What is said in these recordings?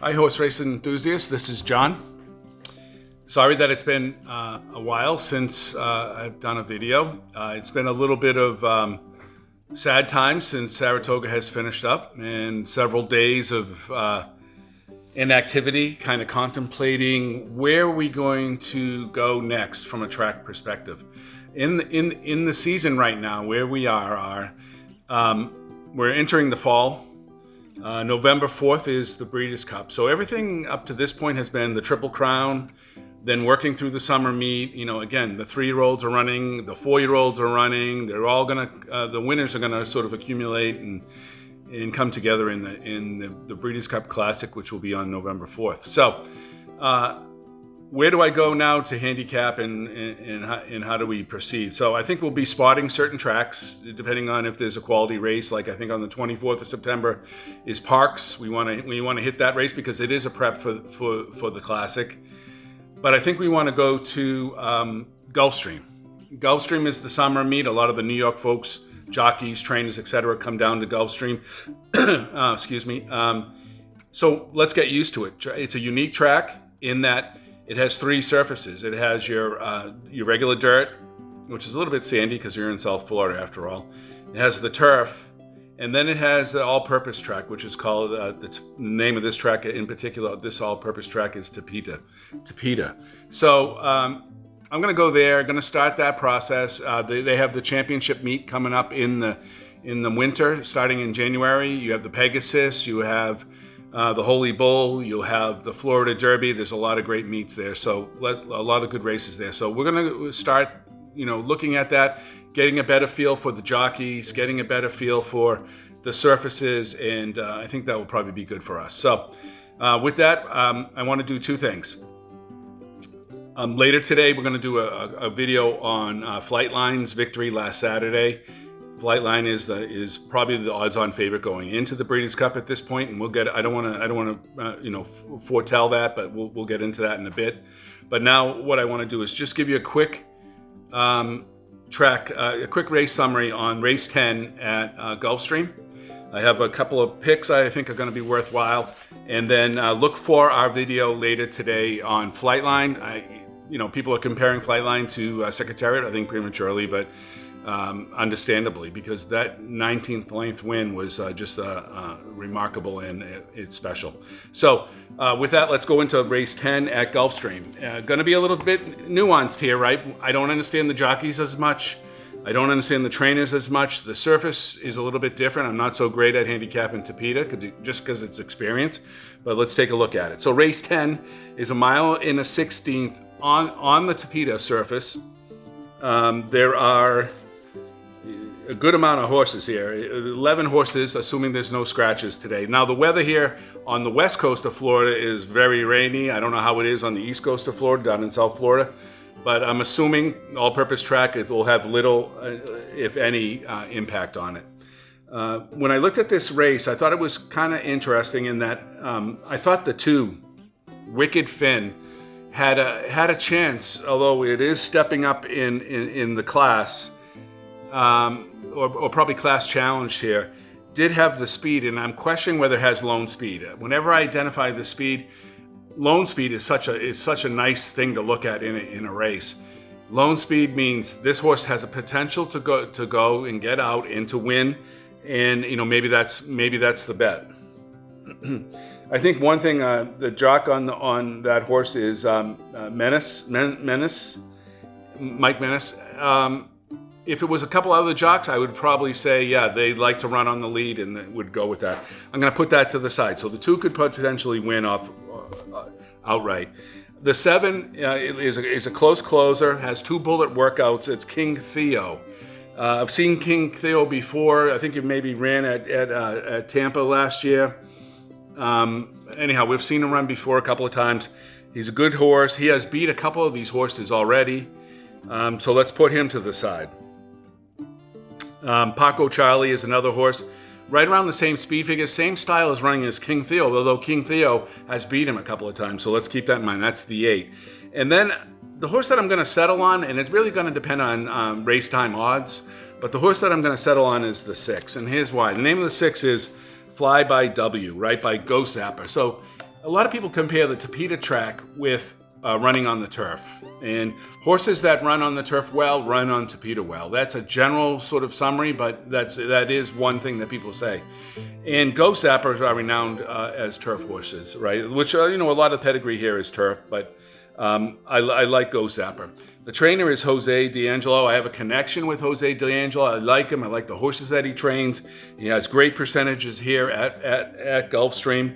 Hi, horse race enthusiasts. This is John. Sorry that it's been a while since I've done a video. It's been a little bit of sad times since Saratoga has finished up, and several days of inactivity, kind of contemplating where are we going to go next from a track perspective. In the season right now, where we are we're entering the fall. November 4th is the Breeders' Cup. So everything up to this point has been the Triple Crown, then working through the summer meet. You know, again, the 3-year-olds are running, the 4-year-olds are running. They're all the winners are gonna sort of accumulate and come together in the Breeders' Cup Classic, which will be on November 4th. So where do I go now to handicap and how do we proceed? So I think we'll be spotting certain tracks depending on if there's a quality race. Like I think on the 24th of September is Parks. We want to hit that race because it is a prep for the Classic. But I think we want to go to Gulfstream. Gulfstream is the summer meet. A lot of the New York folks, jockeys, trainers, etc., come down to Gulfstream. Excuse me. So let's get used to it. It's a unique track in that it has 3 surfaces. It has your regular dirt, which is a little bit sandy because you're in South Florida after all. It has the turf, and then it has the all-purpose track, which is called, the name of this track in particular, this all-purpose track is Tapeta. So I'm going to go there, going to start that process. They have the championship meet coming up in the winter, starting in January. You have the Pegasus, you have the Holy Bull, you'll have the Florida Derby. There's a lot of great meets there, so a lot of good races there. So we're going to start, looking at that, getting a better feel for the jockeys, getting a better feel for the surfaces, and I think that will probably be good for us. So with that, I want to do 2 things. Later today, we're going to do a video on Flightline's victory last Saturday. Flightline is probably the odds-on favorite going into the Breeders' Cup at this point, and we'll get. I don't want to foretell that, but we'll get into that in a bit. But now, what I want to do is just give you a quick a quick race summary on race 10 at Gulfstream. I have a couple of picks I think are going to be worthwhile, and then look for our video later today on Flightline. People are comparing Flightline to Secretariat, I think prematurely, but understandably, because that 19th length win was just remarkable and it's special. So with that, let's go into race 10 at Gulfstream. Going to be a little bit nuanced here, right? I don't understand the jockeys as much. I don't understand the trainers as much. The surface is a little bit different. I'm not so great at handicapping Tapeta just because it's experience, but let's take a look at it. So race 10 is 1 1/16 on the Tapeta surface. There are a good amount of horses here, 11 horses, assuming there's no scratches today. Now, the weather here on the west coast of Florida is very rainy. I don't know how it is on the east coast of Florida, down in South Florida, but I'm assuming all-purpose track will have little, if any, impact on it. When I looked at this race, I thought it was kind of interesting in that I thought the 2, Wicked Finn, had a chance, although it is stepping up in the class, or probably class challenge here, did have the speed, and I'm questioning whether it has lone speed. Whenever I identify the speed, lone speed is such a nice thing to look at in a race. Lone speed means this horse has a potential to go and get out and to win, and maybe that's the bet. I think one thing, the jock on that horse is Mike Menace. If it was a couple other jocks, I would probably say, yeah, they'd like to run on the lead and would go with that. I'm going to put that to the side. So the 2 could potentially win off outright. The 7 is a close closer, has 2 bullet workouts. It's King Theo. I've seen King Theo before. I think it maybe ran at Tampa last year. Anyhow, we've seen him run before a couple of times. He's a good horse. He has beat a couple of these horses already. So let's put him to the side. Paco Charlie is another horse, right around the same speed figure, same style as running as King Theo, although King Theo has beat him a couple of times, so let's keep that in mind. That's the 8. And then the horse that I'm going to settle on, and it's really going to depend on race time odds, but the horse that I'm going to settle on is the 6, and here's why. The name of the 6 is Fly by W, right by Ghost Zapper. So a lot of people compare the Tapeta track with running on the turf. And horses that run on the turf well run on Tapeta well. That's a general sort of summary, but that is one thing that people say. And Ghost Zappers are renowned as turf horses, right? Which, a lot of pedigree here is turf, but I like Ghost Zapper. The trainer is Jose D'Angelo. I have a connection with Jose D'Angelo. I like him. I like the horses that he trains. He has great percentages here at Gulfstream.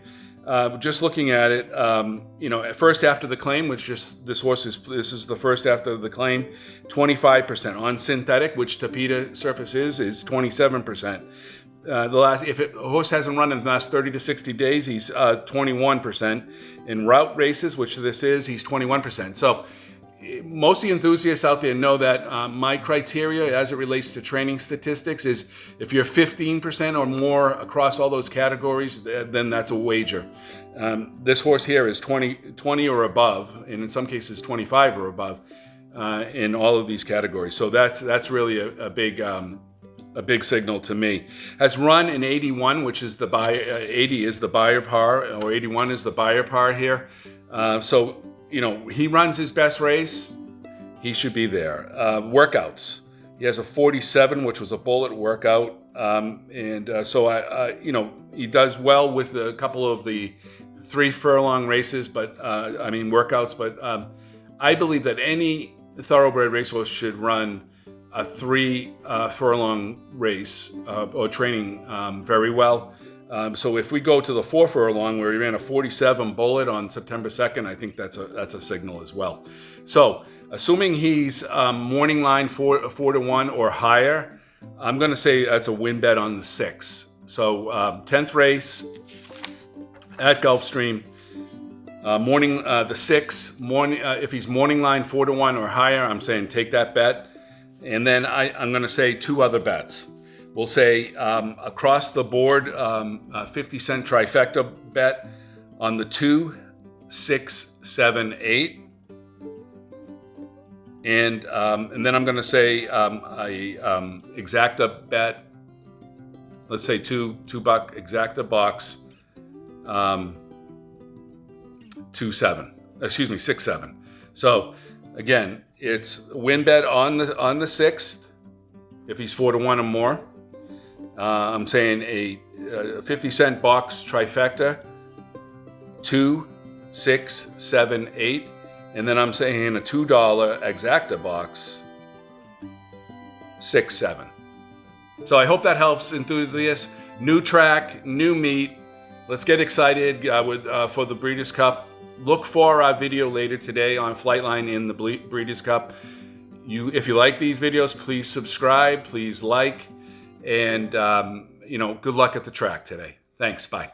Just looking at it, at first after the claim, this is the first after the claim, 25% on synthetic, which Tapeta surface is 27%. If a horse hasn't run in the last 30 to 60 days, he's 21%. In route races, which this is, he's 21%. So most of the enthusiasts out there know that my criteria as it relates to training statistics is if you're 15% or more across all those categories, then that's a wager. This horse here is 20 or above, and in some cases 25 or above in all of these categories. So that's really a big signal to me. Has run in 81, which is 80 is the buyer par, or 81 is the buyer par here. So he runs his best race, he should be there. Workouts, he has a 47, which was a bullet workout, so he does well with a couple of the 3 furlong races, workouts. But I believe that any thoroughbred racehorse should run a 3 furlong race or training very well. So if we go to the 4 furlong where he ran a 47 bullet on September 2nd, I think that's a signal as well. So assuming he's morning line 4-1 or higher, I'm going to say that's a win bet on the 6. So 10th race at Gulfstream, the 6 morning. If he's morning line 4-1 or higher, I'm saying take that bet. And then I'm going to say 2 other bets. We'll say across the board, 50-cent trifecta bet on the 2, 6, 7, 8. And then I'm going to say exacta bet. Let's say $2 exacta box, 6, 7. So again, it's win bet on the 6th if he's 4-1 or more. I'm saying a 50-cent box trifecta, 2, 6, 7, 8, and then I'm saying a $2 exacta box, 6, 7. So I hope that helps enthusiasts. New track, new meet. Let's get excited for the Breeders' Cup. Look for our video later today on Flightline in the Breeders' Cup. If you like these videos, please subscribe, please like, and good luck at the track today. Thanks. Bye.